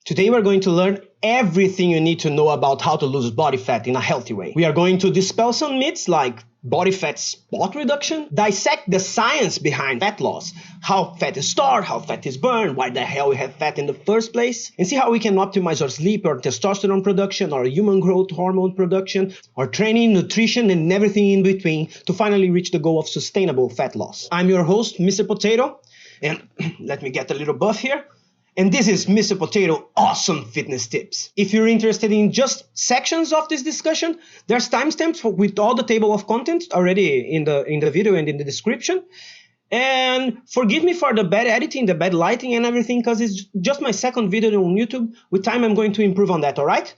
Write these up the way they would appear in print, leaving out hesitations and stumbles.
Today we're going to learn everything you need to know about how to lose body fat in a healthy way. We are going to dispel some myths like body fat spot reduction, dissect the science behind fat loss, how fat is stored, how fat is burned, why the hell we have fat in the first place, and see how we can optimize our sleep, our testosterone production, our human growth hormone production, our training, nutrition, and everything in between to finally reach the goal of sustainable fat loss. I'm your host, Mr. Potato, and let me get a little buff here. And this is Mr. Potato Awesome Fitness Tips. If you're interested in just sections of this discussion, there's timestamps with all the table of content already in the video and in the description. And forgive me for the bad editing, the bad lighting and everything, because it's just my second video on YouTube. With time, I'm going to improve on that, all right?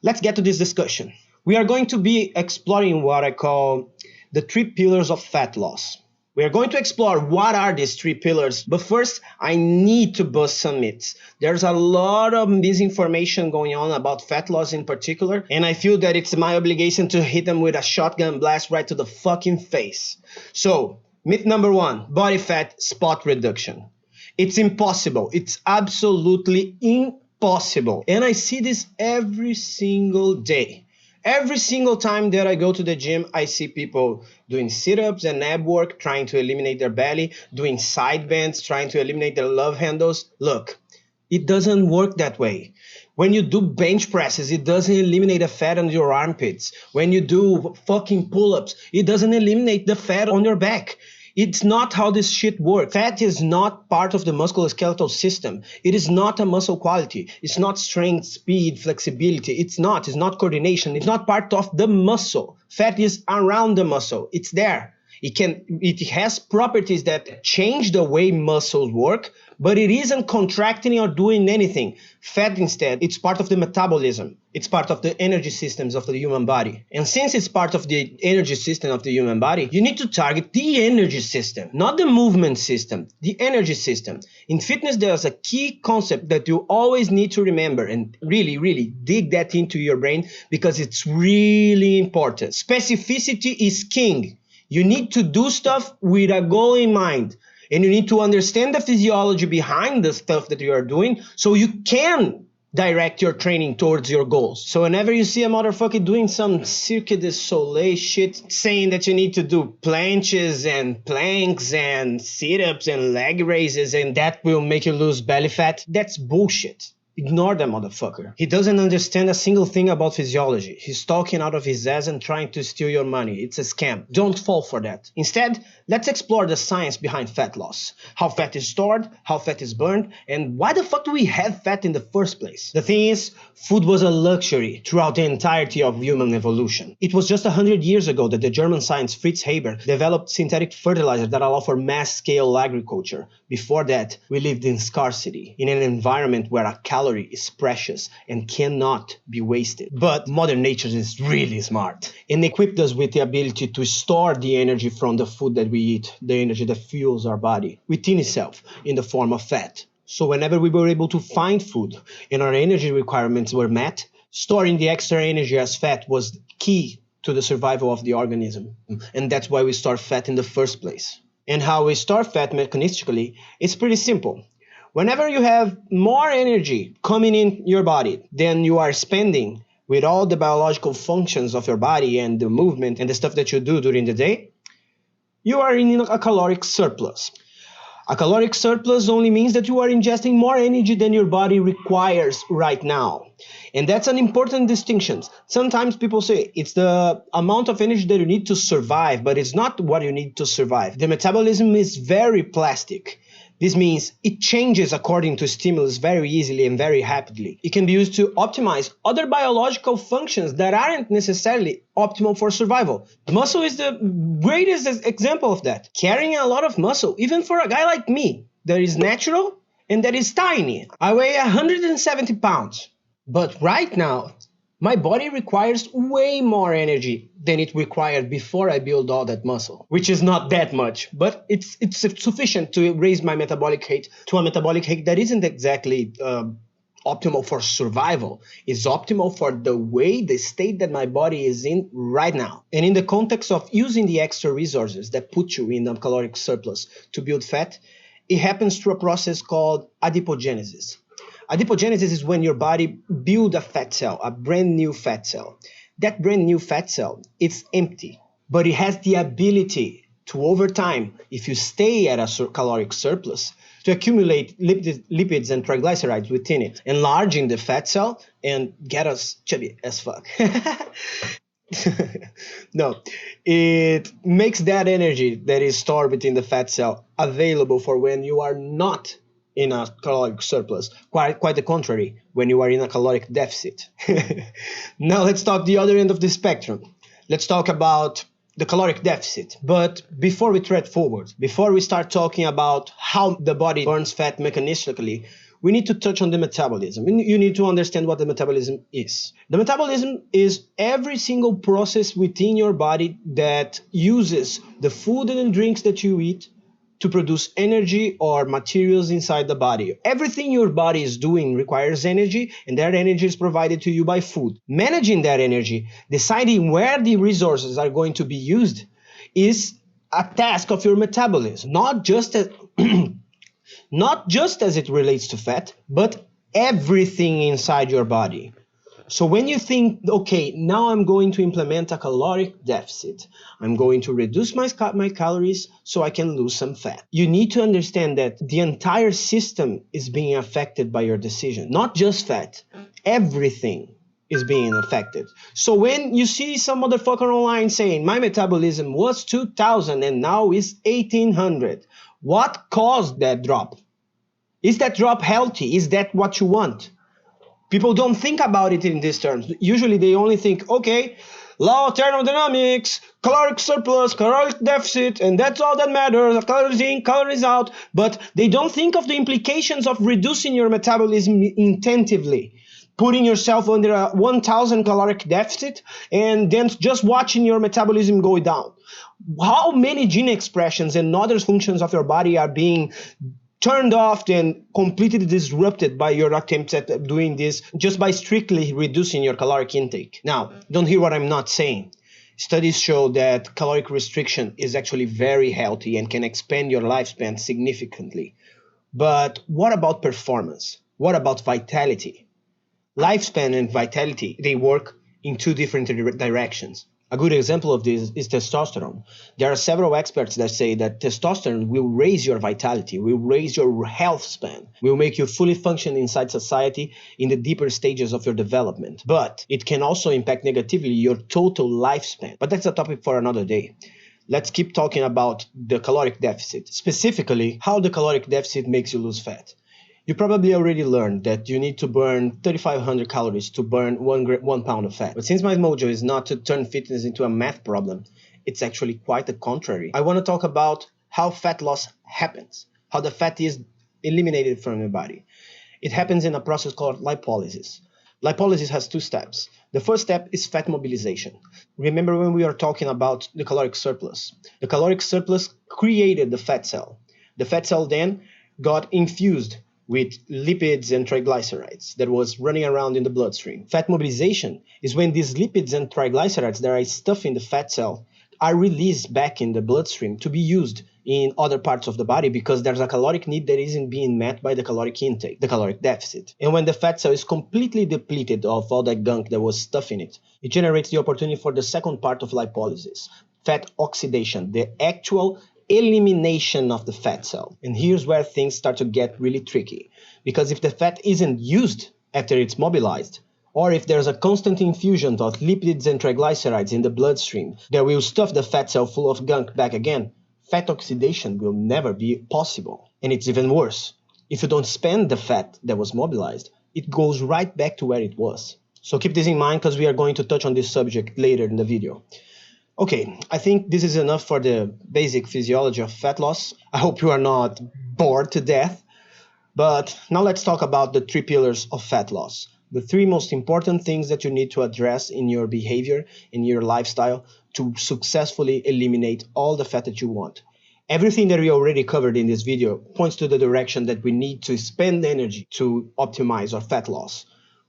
Let's get to this discussion. We are going to be exploring what I call the 3 pillars of fat loss. We are going to explore what are these 3 pillars, but first I need to bust some myths. There's a lot of misinformation going on about fat loss in particular, and I feel that it's my obligation to hit them with a shotgun blast right to the fucking face. So, myth number 1, body fat spot reduction. It's impossible. It's absolutely impossible. And I see this every single day. Every single time that I go to the gym, I see people doing sit-ups and ab work, trying to eliminate their belly, doing side bends, trying to eliminate their love handles. Look, it doesn't work that way. When you do bench presses, it doesn't eliminate the fat on your armpits. When you do fucking pull-ups, it doesn't eliminate the fat on your back. It's not how this shit works. Fat is not part of the musculoskeletal system. It is not a muscle quality. It's not strength, speed, flexibility. It's not coordination. It's not part of the muscle. Fat is around the muscle. It's there. It has properties that change the way muscles work, but it isn't contracting or doing anything. Fat instead, it's part of the metabolism. It's part of the energy systems of the human body. And since it's part of the energy system of the human body, you need to target the energy system, not the movement system, the energy system. In fitness, there's a key concept that you always need to remember and really, really dig that into your brain because it's really important. Specificity is king. You need to do stuff with a goal in mind. And you need to understand the physiology behind the stuff that you are doing so you can direct your training towards your goals. So whenever you see a motherfucker doing some Cirque du Soleil shit, saying that you need to do planches and planks and sit-ups and leg raises and that will make you lose belly fat, that's bullshit. Ignore that motherfucker. He doesn't understand a single thing about physiology. He's talking out of his ass and trying to steal your money. It's a scam. Don't fall for that. Instead, let's explore the science behind fat loss. How fat is stored, how fat is burned, and why the fuck do we have fat in the first place? The thing is, food was a luxury throughout the entirety of human evolution. It was just 100 years ago that the German scientist Fritz Haber developed synthetic fertilizer that allow for mass-scale agriculture. Before that, we lived in scarcity, in an environment where a calorie is precious and cannot be wasted. But Mother Nature is really smart and equipped us with the ability to store the energy from the food that we eat, the energy that fuels our body, within itself in the form of fat. So whenever we were able to find food and our energy requirements were met, storing the extra energy as fat was key to the survival of the organism. And that's why we store fat in the first place. And how we store fat mechanistically, it's pretty simple. Whenever you have more energy coming in your body than you are spending with all the biological functions of your body and the movement and the stuff that you do during the day, you are in a caloric surplus. A caloric surplus only means that you are ingesting more energy than your body requires right now. And that's an important distinction. Sometimes people say it's the amount of energy that you need to survive, but it's not what you need to survive. The metabolism is very plastic. This means it changes according to stimulus very easily and very rapidly. It can be used to optimize other biological functions that aren't necessarily optimal for survival. Muscle is the greatest example of that. Carrying a lot of muscle, even for a guy like me, that is natural and that is tiny. I weigh 170 pounds. But right now, my body requires way more energy than it required before I build all that muscle, which is not that much, but it's sufficient to raise my metabolic rate to a metabolic rate that isn't exactly optimal for survival. It's optimal for the state that my body is in right now. And in the context of using the extra resources that put you in a caloric surplus to build fat, it happens through a process called adipogenesis. Adipogenesis is when your body builds a fat cell, a brand new fat cell. That brand new fat cell, it's empty, but it has the ability to, over time, if you stay at a caloric surplus, to accumulate lipids and triglycerides within it, enlarging the fat cell and get us chubby as fuck. No, it makes that energy that is stored within the fat cell available for when you are not in a caloric surplus. Quite the contrary, when you are in a caloric deficit. Now let's talk the other end of the spectrum. Let's talk about the caloric deficit. But before we tread forward, before we start talking about how the body burns fat mechanistically, we need to touch on the metabolism. You need to understand what the metabolism is. The metabolism is every single process within your body that uses the food and drinks that you eat to produce energy or materials inside the body. Everything your body is doing requires energy, and that energy is provided to you by food. Managing that energy, deciding where the resources are going to be used, is a task of your metabolism, not just as it relates to fat, but everything inside your body. So when you think, okay, now I'm going to implement a caloric deficit, I'm going to reduce my calories so I can lose some fat. You need to understand that the entire system is being affected by your decision, not just fat. Everything is being affected. So when you see some motherfucker online saying, my metabolism was 2000 and now is 1800, what caused that drop? Is that drop healthy? Is that what you want? People don't think about it in these terms. Usually they only think, okay, law of thermodynamics, caloric surplus, caloric deficit, and that's all that matters, calories in, calories out. But they don't think of the implications of reducing your metabolism intensively, putting yourself under a 1000 caloric deficit, and then just watching your metabolism go down. How many gene expressions and other functions of your body are being turned off and completely disrupted by your attempts at doing this just by strictly reducing your caloric intake? Now, don't hear what I'm not saying. Studies show that caloric restriction is actually very healthy and can expand your lifespan significantly. But what about performance? What about vitality? Lifespan and vitality, they work in two different directions. A good example of this is testosterone. There are several experts that say that testosterone will raise your vitality, will raise your health span, will make you fully function inside society in the deeper stages of your development. But it can also impact negatively your total lifespan. But that's a topic for another day. Let's keep talking about the caloric deficit, specifically how the caloric deficit makes you lose fat. You probably already learned that you need to burn 3,500 calories to burn 1 pound of fat. But since my mojo is not to turn fitness into a math problem, it's actually quite the contrary. I want to talk about how fat loss happens, how the fat is eliminated from your body. It happens in a process called lipolysis. Lipolysis has two steps. The first step is fat mobilization. Remember when we are talking about the caloric surplus? The caloric surplus created the fat cell. The fat cell then got infused with lipids and triglycerides that was running around in the bloodstream. Fat mobilization is when these lipids and triglycerides that are stuffed in the fat cell are released back in the bloodstream to be used in other parts of the body because there's a caloric need that isn't being met by the caloric intake, the caloric deficit. And when the fat cell is completely depleted of all that gunk that was stuffed in it, it generates the opportunity for the second part of lipolysis, fat oxidation, the actual elimination of the fat cell. And here's where things start to get really tricky, because if the fat isn't used after it's mobilized, or if there's a constant infusion of lipids and triglycerides in the bloodstream that will stuff the fat cell full of gunk back again, fat oxidation will never be possible. And it's even worse. If you don't spend the fat that was mobilized, it goes right back to where it was. So keep this in mind because we are going to touch on this subject later in the video. Okay, I think this is enough for the basic physiology of fat loss. I hope you are not bored to death. But now let's talk about the three pillars of fat loss. The three most important things that you need to address in your behavior, in your lifestyle, to successfully eliminate all the fat that you want. Everything that we already covered in this video points to the direction that we need to spend energy to optimize our fat loss.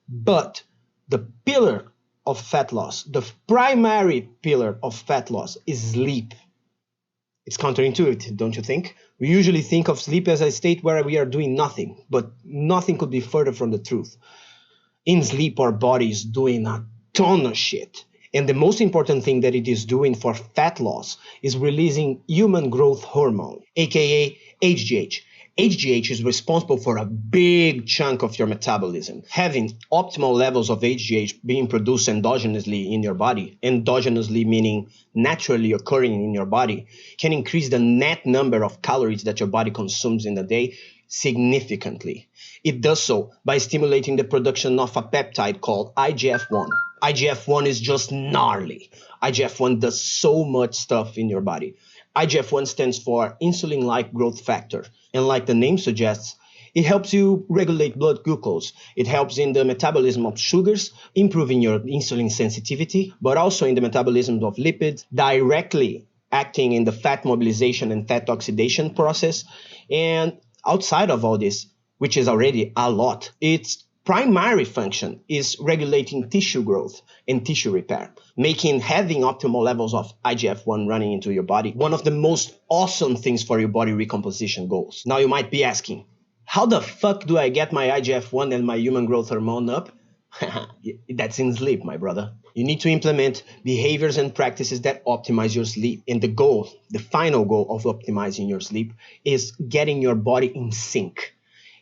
But the pillar of fat loss, the primary pillar of fat loss, is sleep. It's counterintuitive, don't you think? We usually think of sleep as a state where we are doing nothing, but nothing could be further from the truth. In sleep, our body is doing a ton of shit. And the most important thing that it is doing for fat loss is releasing human growth hormone, aka HGH. HGH is responsible for a big chunk of your metabolism. Having optimal levels of HGH being produced endogenously in your body, endogenously meaning naturally occurring in your body, can increase the net number of calories that your body consumes in a day significantly. It does so by stimulating the production of a peptide called IGF-1. IGF-1 is just gnarly. IGF-1 does so much stuff in your body. IGF-1 stands for insulin-like growth factor. And like the name suggests, it helps you regulate blood glucose. It helps in the metabolism of sugars, improving your insulin sensitivity, but also in the metabolism of lipids, directly acting in the fat mobilization and fat oxidation process. And outside of all this, which is already a lot, its primary function is regulating tissue growth and tissue repair, making having optimal levels of IGF-1 running into your body one of the most awesome things for your body recomposition goals. Now you might be asking, how the fuck do I get my IGF-1 and my human growth hormone up? That's in sleep, my brother. You need to implement behaviors and practices that optimize your sleep. And the goal, the final goal of optimizing your sleep is getting your body in sync.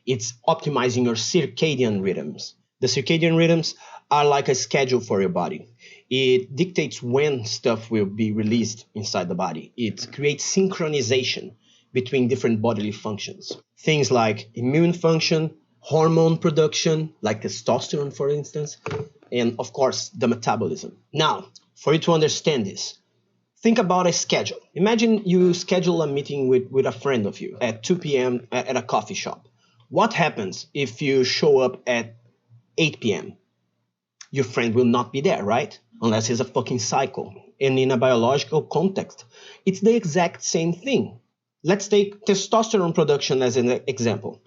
It's optimizing your circadian rhythms. The circadian rhythms are like a schedule for your body. It dictates when stuff will be released inside the body. It creates synchronization between different bodily functions. Things like immune function, hormone production, like testosterone, for instance, and of course, the metabolism. Now, for you to understand this, think about a schedule. Imagine you schedule a meeting with a friend of you at 2 p.m. at a coffee shop. What happens if you show up at 8 p.m.? Your friend will not be there, right? Unless it's a fucking cycle. And in a biological context, it's the exact same thing. Let's take testosterone production as an example.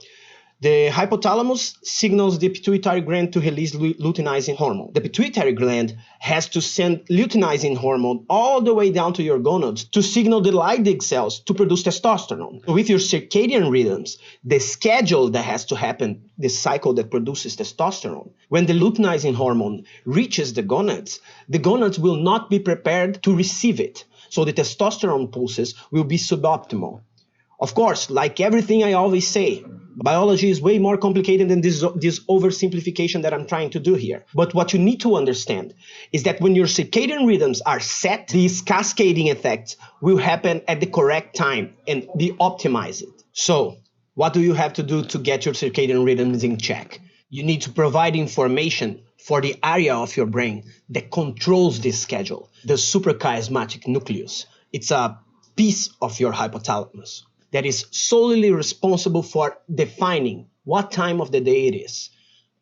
The hypothalamus signals the pituitary gland to release luteinizing hormone. The pituitary gland has to send luteinizing hormone all the way down to your gonads to signal the Leydig cells to produce testosterone. So with your circadian rhythms, the schedule that has to happen, the cycle that produces testosterone, when the luteinizing hormone reaches the gonads will not be prepared to receive it. So the testosterone pulses will be suboptimal. Of course, like everything I always say, biology is way more complicated than this oversimplification that I'm trying to do here. But what you need to understand is that when your circadian rhythms are set, these cascading effects will happen at the correct time and be optimized. So, what do you have to do to get your circadian rhythms in check? You need to provide information for the area of your brain that controls this schedule, the suprachiasmatic nucleus. It's a piece of your hypothalamus that is solely responsible for defining what time of the day it is.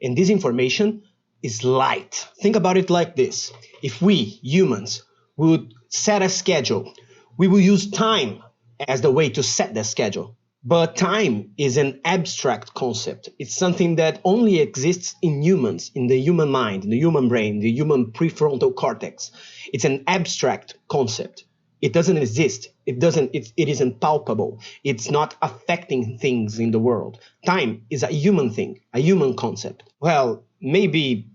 And this information is light. Think about it like this. If we, humans, would set a schedule, we will use time as the way to set the schedule. But time is an abstract concept. It's something that only exists in humans, in the human mind, in the human brain, the human prefrontal cortex. It's an abstract concept. It doesn't exist. It isn't palpable. It's not affecting things in the world. Time is a human thing, a human concept. Well, maybe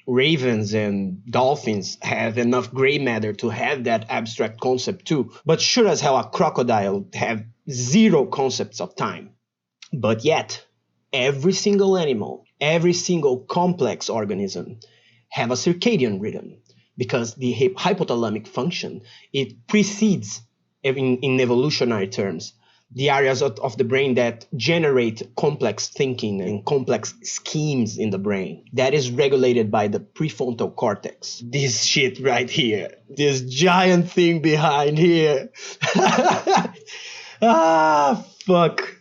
ravens and dolphins have enough gray matter to have that abstract concept too. But sure as hell a crocodile have zero concepts of time. But yet, every single animal, every single complex organism have a circadian rhythm. Because the hypothalamic function, it precedes, in evolutionary terms, the areas of the brain that generate complex thinking and complex schemes in the brain. That is regulated by the prefrontal cortex. This shit right here. This giant thing behind here. Fuck.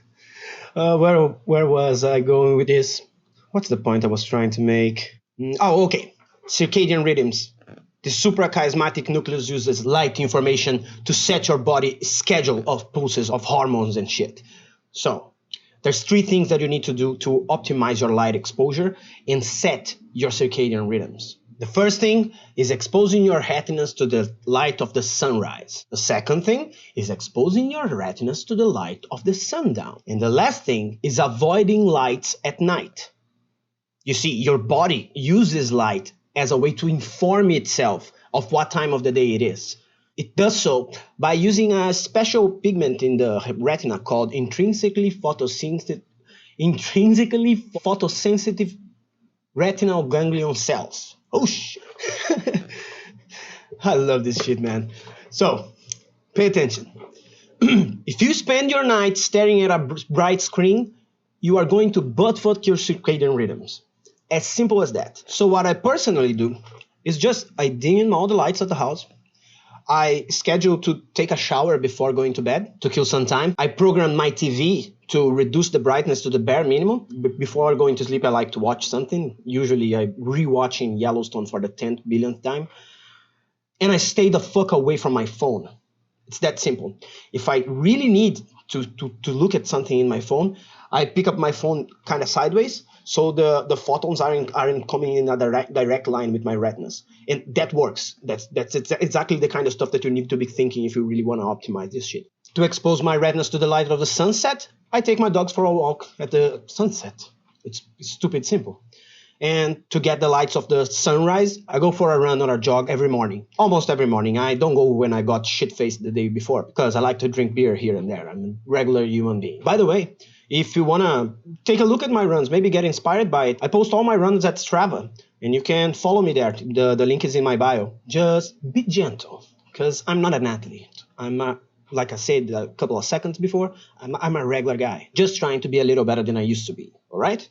Where was I going with this? What's the point I was trying to make? Okay. Circadian rhythms. The suprachiasmatic nucleus uses light information to set your body's schedule of pulses of hormones and shit. So, there's 3 things that you need to do to optimize your light exposure and set your circadian rhythms. The first thing is exposing your retinas to the light of the sunrise. The second thing is exposing your retinas to the light of the sundown. And the last thing is avoiding lights at night. You see, your body uses light as a way to inform itself of what time of the day it is. It does so by using a special pigment in the retina called intrinsically photosensitive retinal ganglion cells. Oh shit. I love this shit, man. So, pay attention. If you spend your night staring at a bright screen, you are going to butt-fuck your circadian rhythms. As simple as that. So what I personally do is just I dim all the lights at the house. I schedule to take a shower before going to bed to kill some time. I program my TV to reduce the brightness to the bare minimum. Before going to sleep, I like to watch something. Usually I'm rewatching Yellowstone for the 10th billionth time. And I stay the fuck away from my phone. It's that simple. If I really need to look at something in my phone, I pick up my phone kind of sideways, so the photons aren't coming in a direct line with my retinas. And that works. That's exactly the kind of stuff that you need to be thinking if you really want to optimize this shit. To expose my retinas to the light of the sunset, I take my dogs for a walk at the sunset. It's stupid simple. And to get the lights of the sunrise, I go for a run or a jog every morning. Almost every morning. I don't go when I got shit-faced the day before, because I like to drink beer here and there. I'm a regular human being. By the way, if you want to take a look at my runs, maybe get inspired by it, I post all my runs at Strava, and you can follow me there. The link is in my bio. Just be gentle, because I'm not an athlete. Like I said a couple of seconds before, I'm a regular guy, just trying to be a little better than I used to be, all right?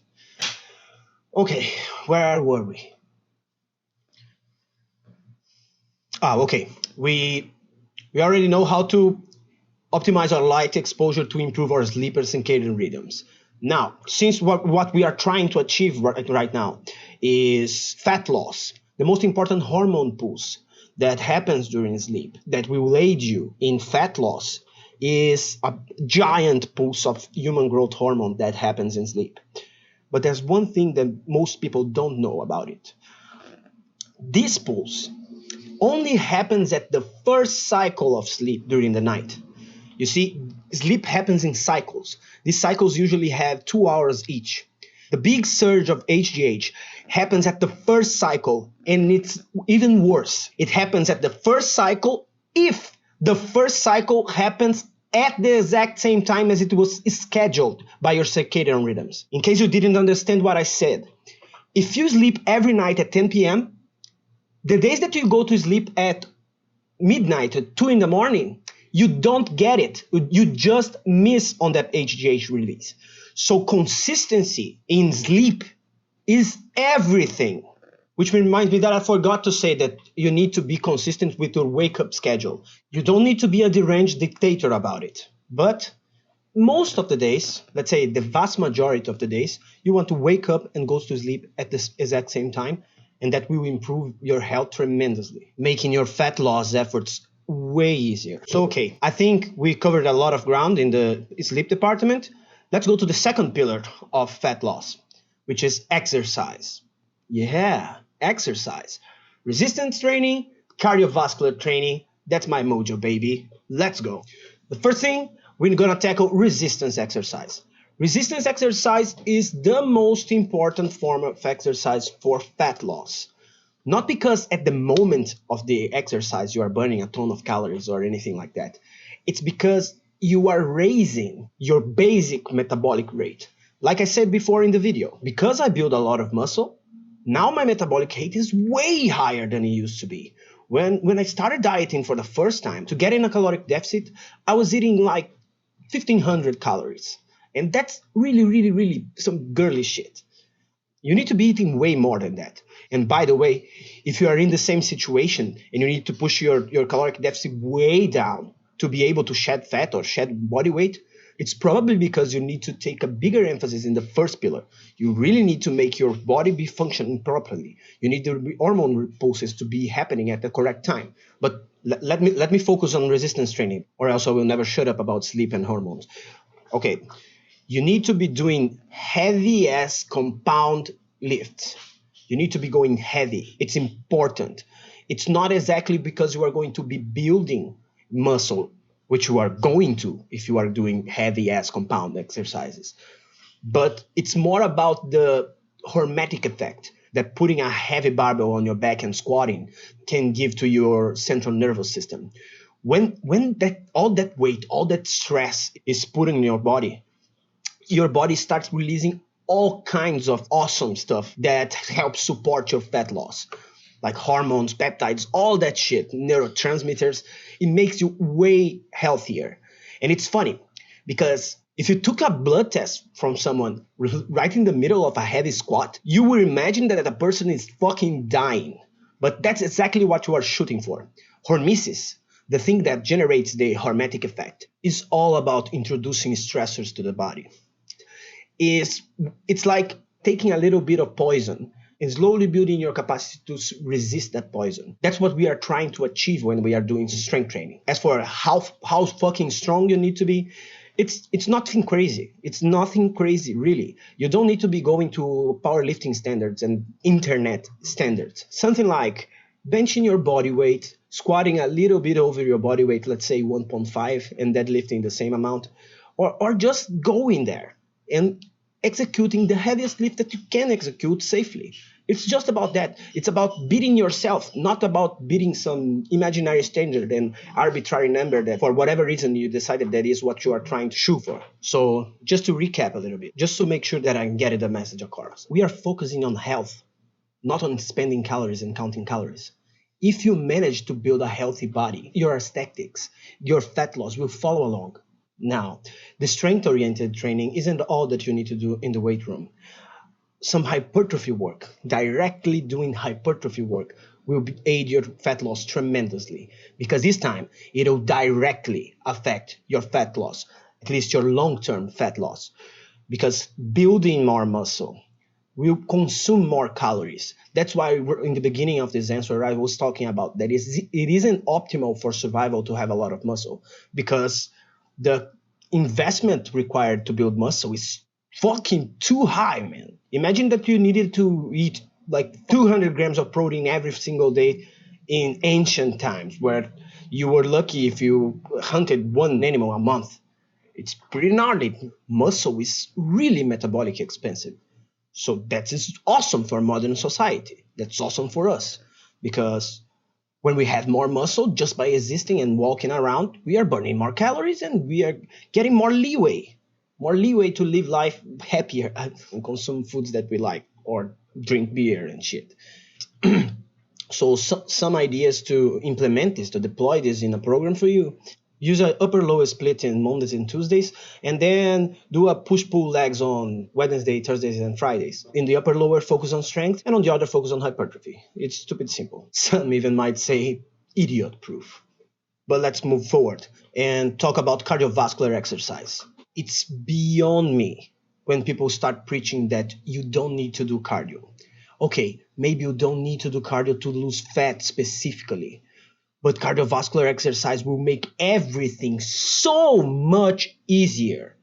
Okay, where were we? Okay. We already know how to optimize our light exposure to improve our sleep and circadian rhythms. Now, since what we are trying to achieve right now is fat loss, the most important hormone pulse that happens during sleep that will aid you in fat loss is a giant pulse of human growth hormone that happens in sleep. But there's one thing that most people don't know about it. This pulse only happens at the first cycle of sleep during the night. You see, sleep happens in cycles. These cycles usually have 2 hours each. The big surge of HGH happens at the first cycle, and it's even worse. It happens at the first cycle if the first cycle happens at the exact same time as it was scheduled by your circadian rhythms. In case you didn't understand what I said, if you sleep every night at 10 p.m., the days that you go to sleep at midnight, at 2 in the morning, you don't get it. You just miss on that HGH release. So consistency in sleep is everything. Which reminds me that I forgot to say that you need to be consistent with your wake-up schedule. You don't need to be a deranged dictator about it. But most of the days, let's say the vast majority of the days, you want to wake up and go to sleep at the exact same time, and that will improve your health tremendously, making your fat loss efforts way easier. So, okay, I think we covered a lot of ground in the sleep department. Let's go to the second pillar of fat loss, which is exercise. Yeah. Exercise, resistance training, cardiovascular training. That's my mojo, baby. Let's go. The first thing, we're going to tackle resistance exercise. Resistance exercise is the most important form of exercise for fat loss. Not because at the moment of the exercise you are burning a ton of calories or anything like that. It's because you are raising your basic metabolic rate. Like I said before in the video, because I build a lot of muscle, now my metabolic rate is way higher than it used to be. When I started dieting for the first time, to get in a caloric deficit, I was eating like 1,500 calories. And that's really, really, really some girly shit. You need to be eating way more than that. And by the way, if you are in the same situation and you need to push your caloric deficit way down to be able to shed fat or shed body weight, it's probably because you need to take a bigger emphasis in the first pillar. You really need to make your body be functioning properly. You need the hormone pulses to be happening at the correct time. But let me focus on resistance training, or else I will never shut up about sleep and hormones. Okay, you need to be doing heavy-ass compound lifts. You need to be going heavy. It's important. It's not exactly because you are going to be building muscle, which you are going to if you are doing heavy ass compound exercises. But it's more about the hormetic effect that putting a heavy barbell on your back and squatting can give to your central nervous system. When that all that weight, all that stress is put in your body starts releasing all kinds of awesome stuff that helps support your fat loss, like hormones, peptides, all that shit, neurotransmitters. It makes you way healthier. And it's funny because if you took a blood test from someone right in the middle of a heavy squat, you would imagine that the person is fucking dying. But that's exactly what you are shooting for. Hormesis, the thing that generates the hormetic effect, is all about introducing stressors to the body. It's like taking a little bit of poison and slowly building your capacity to resist that poison. That's what we are trying to achieve when we are doing strength training. As for how fucking strong you need to be, it's nothing crazy. It's nothing crazy, really. You don't need to be going to powerlifting standards and internet standards. Something like benching your body weight, squatting a little bit over your body weight, let's say 1.5, and deadlifting the same amount, or just going there and executing the heaviest lift that you can execute safely. It's just about that. It's about beating yourself, not about beating some imaginary standard and arbitrary number that for whatever reason you decided that is what you are trying to shoot for. So just to recap a little bit, just to make sure that I can get the message across. We are focusing on health, not on spending calories and counting calories. If you manage to build a healthy body, your aesthetics, your fat loss will follow along. Now, the strength-oriented training isn't all that you need to do in the weight room. Some hypertrophy work, directly doing hypertrophy work, will aid your fat loss tremendously, because this time it'll directly affect your fat loss, at least your long-term fat loss, because building more muscle will consume more calories. That's why in the beginning of this answer, I was talking about that it isn't optimal for survival to have a lot of muscle, because the investment required to build muscle is fucking too high, man. Imagine that you needed to eat like 200 grams of protein every single day in ancient times, where you were lucky if you hunted one animal a month. It's pretty gnarly. Muscle is really metabolically expensive. So that is awesome for modern society. That's awesome for us, because when we have more muscle just by existing and walking around, we are burning more calories and we are getting more leeway to live life happier and consume foods that we like or drink beer and shit. So some ideas to implement this, to deploy this in a program for you. Use an upper-lower split in Mondays and Tuesdays, and then do a push-pull legs on Wednesday, Thursdays, and Fridays. In the upper-lower, focus on strength, and on the other, focus on hypertrophy. It's stupid simple. Some even might say idiot-proof. But let's move forward and talk about cardiovascular exercise. It's beyond me when people start preaching that you don't need to do cardio. Okay, maybe you don't need to do cardio to lose fat specifically, but cardiovascular exercise will make everything so much easier.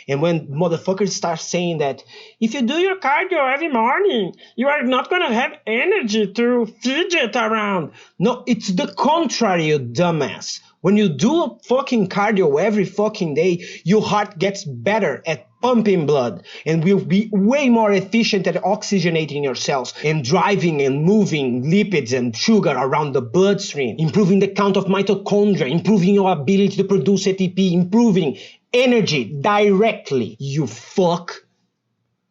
And when motherfuckers start saying that if you do your cardio every morning, you are not going to have energy to fidget around. No, it's the contrary, you dumbass. When you do fucking cardio every fucking day, your heart gets better at pumping blood and will be way more efficient at oxygenating your cells and driving and moving lipids and sugar around the bloodstream, improving the count of mitochondria, improving your ability to produce ATP, improving energy directly. You fuck.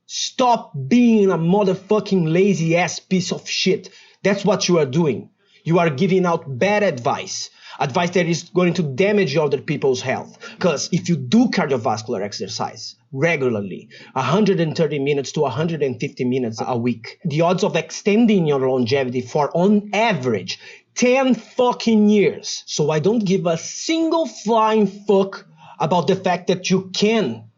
Stop being a motherfucking lazy ass piece of shit. That's what you are doing. You are giving out bad advice that is going to damage other people's health. Because if you do cardiovascular exercise regularly, 130 minutes to 150 minutes a week, the odds of extending your longevity for, on average, 10 fucking years. So I don't give a single flying fuck about the fact that you can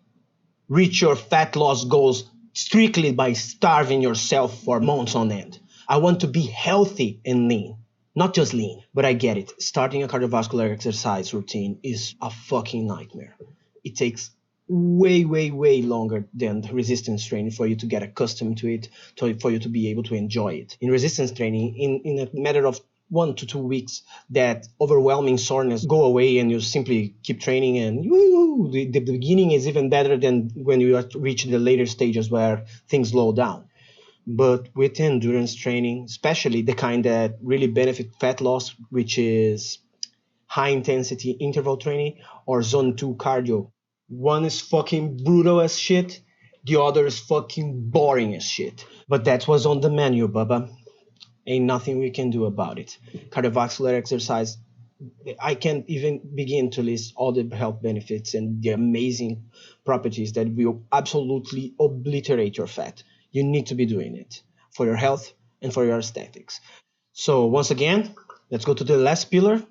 reach your fat loss goals strictly by starving yourself for months on end. I want to be healthy and lean. Not just lean, but I get it. Starting a cardiovascular exercise routine is a fucking nightmare. It takes way longer than resistance training for you to get accustomed to it, for you to be able to enjoy it. In resistance training, in a matter of 1 to 2 weeks, that overwhelming soreness go away and you simply keep training, and woo, the beginning is even better than when you reach the later stages where things slow down. But with endurance training, especially the kind that really benefit fat loss, which is high intensity interval training or zone 2 cardio, one is fucking brutal as shit, the other is fucking boring as shit. But that was on the menu, Bubba. Ain't nothing we can do about it. Cardiovascular exercise, I can't even begin to list all the health benefits and the amazing properties that will absolutely obliterate your fat. You need to be doing it for your health and for your aesthetics. So once again, let's go to the last pillar.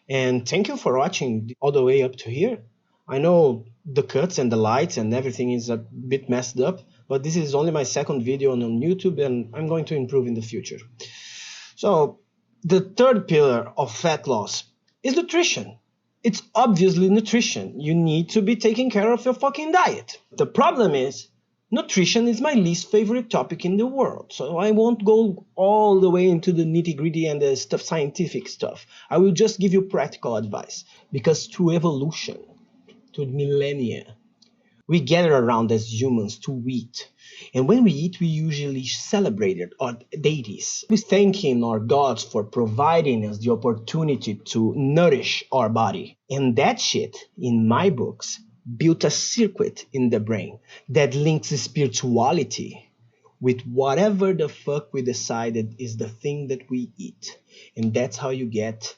And thank you for watching all the way up to here. I know the cuts and the lights and everything is a bit messed up, but this is only my second video on YouTube, and I'm going to improve in the future. So the third pillar of fat loss is nutrition. It's obviously nutrition. You need to be taking care of your fucking diet. The problem is, nutrition is my least favorite topic in the world, so I won't go all the way into the nitty-gritty and the scientific stuff. I will just give you practical advice, because through evolution, through millennia, we gather around as humans to eat. And when we eat, we usually celebrate our deities. We thanking our gods for providing us the opportunity to nourish our body. And that shit, in my books, built a circuit in the brain that links spirituality with whatever the fuck we decided is the thing that we eat. And that's how you get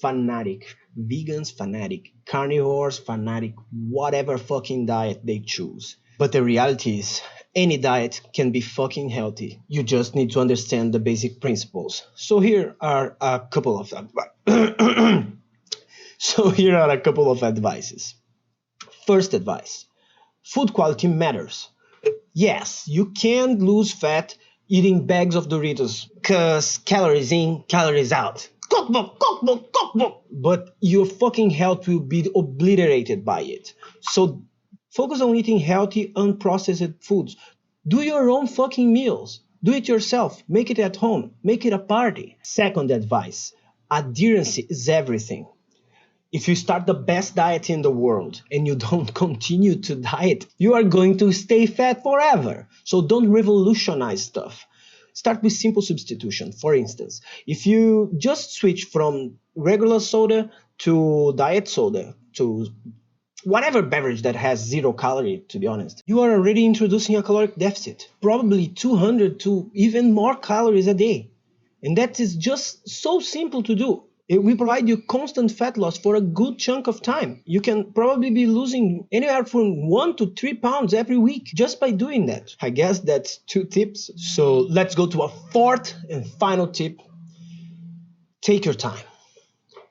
fanatic vegans, fanatic carnivores, fanatic whatever fucking diet they choose. But the reality is, any diet can be fucking healthy. You just need to understand the basic principles. So here are a couple of advices. First advice: food quality matters. Yes, you can lose fat eating bags of Doritos, cause calories in, calories out. Cookbook. But your fucking health will be obliterated by it. So focus on eating healthy, unprocessed foods. Do your own fucking meals. Do it yourself. Make it at home. Make it a party. Second advice: adherence is everything. If you start the best diet in the world and you don't continue to diet, you are going to stay fat forever. So don't revolutionize stuff. Start with simple substitution. For instance, if you just switch from regular soda to diet soda to whatever beverage that has 0 calorie, to be honest, you are already introducing a caloric deficit, probably 200 to even more calories a day. And that is just so simple to do. It will provide you constant fat loss for a good chunk of time. You can probably be losing anywhere from 1 to 3 pounds every week just by doing that. I guess that's 2 tips. So let's go to a fourth and final tip. Take your time.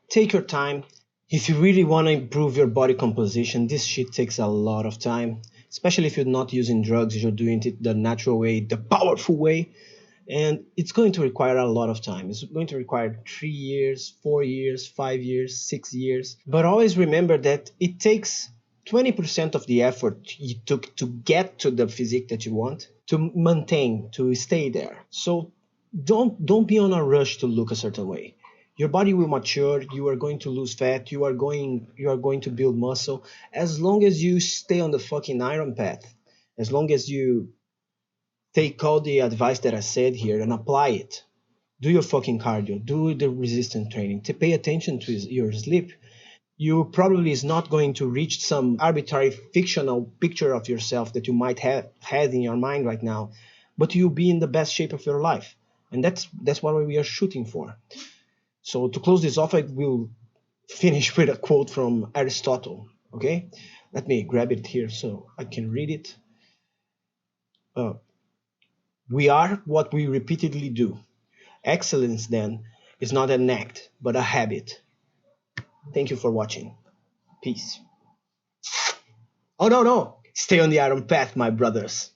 Take your time. If you really want to improve your body composition, this shit takes a lot of time, especially if you're not using drugs, you're doing it the natural way, the powerful way. And it's going to require a lot of time. It's going to require 3 years, 4 years, 5 years, 6 years. But always remember that it takes 20% of the effort you took to get to the physique that you want to maintain, to stay there. So don't be on a rush to look a certain way. Your body will mature, you are going to lose fat, you are going to build muscle, as long as you stay on the fucking iron path, as long as you take all the advice that I said here and apply it. Do your fucking cardio, do the resistance training, to pay attention to your sleep. You probably is not going to reach some arbitrary fictional picture of yourself that you might have had in your mind right now, but you'll be in the best shape of your life. And that's what we are shooting for. So to close this off, I will finish with a quote from Aristotle, okay? Let me grab it here so I can read it. We are what we repeatedly do. Excellence, then, is not an act, but a habit. Thank you for watching. Peace. Oh, no. Stay on the iron path, my brothers.